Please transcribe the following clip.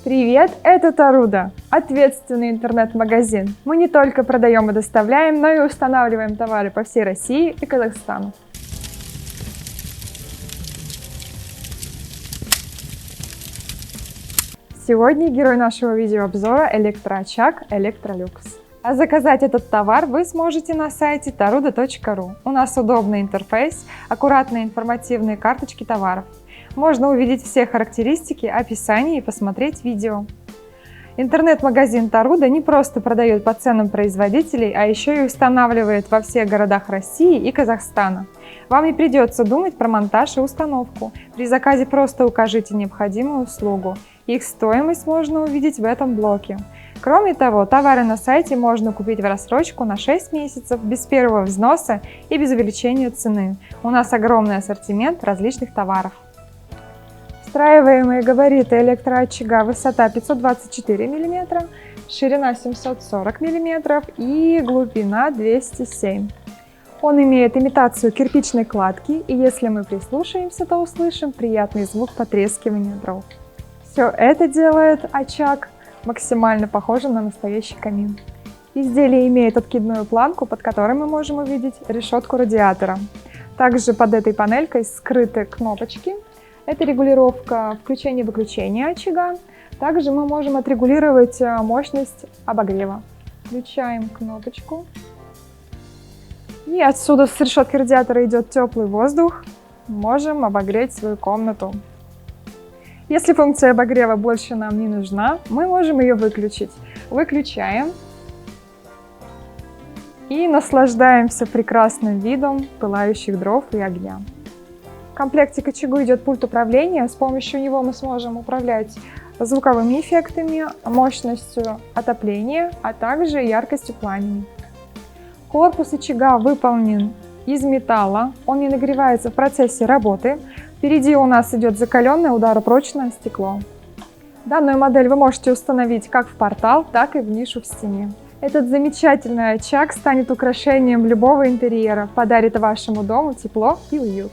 Привет, это Таруда, ответственный интернет-магазин. Мы не только продаем и доставляем, но и устанавливаем товары по всей России и Казахстану. Сегодня герой нашего видеообзора – электроочаг Electrolux. А заказать этот товар вы сможете на сайте taruda.ru. У нас удобный интерфейс, аккуратные информативные карточки товаров. Можно увидеть все характеристики, описание и посмотреть видео. Интернет-магазин Таруда не просто продает по ценам производителей, а еще и устанавливает во всех городах России и Казахстана. Вам не придется думать про монтаж и установку. При заказе просто укажите необходимую услугу. Их стоимость можно увидеть в этом блоке. Кроме того, товары на сайте можно купить в рассрочку на 6 месяцев, без первого взноса и без увеличения цены. У нас огромный ассортимент различных товаров. Встраиваемые габариты электроочага: высота 524 мм, ширина 740 мм и глубина 207 мм. Он имеет имитацию кирпичной кладки, и если мы прислушаемся, то услышим приятный звук потрескивания дров. Все это делает очаг максимально похожим на настоящий камин. Изделие имеет откидную планку, под которой мы можем увидеть решетку радиатора. Также под этой панелькой скрыты кнопочки. Это регулировка включения-выключения очага. Также мы можем отрегулировать мощность обогрева. Включаем кнопочку. И отсюда с решетки радиатора идет теплый воздух. Можем обогреть свою комнату. Если функция обогрева больше нам не нужна, мы можем ее выключить. Выключаем. И наслаждаемся прекрасным видом пылающих дров и огня. В комплекте к очагу идет пульт управления. С помощью него мы сможем управлять звуковыми эффектами, мощностью отопления, а также яркостью пламени. Корпус очага выполнен из металла. Он не нагревается в процессе работы. Впереди у нас идет закаленное ударопрочное стекло. Данную модель вы можете установить как в портал, так и в нишу в стене. Этот замечательный очаг станет украшением любого интерьера, подарит вашему дому тепло и уют.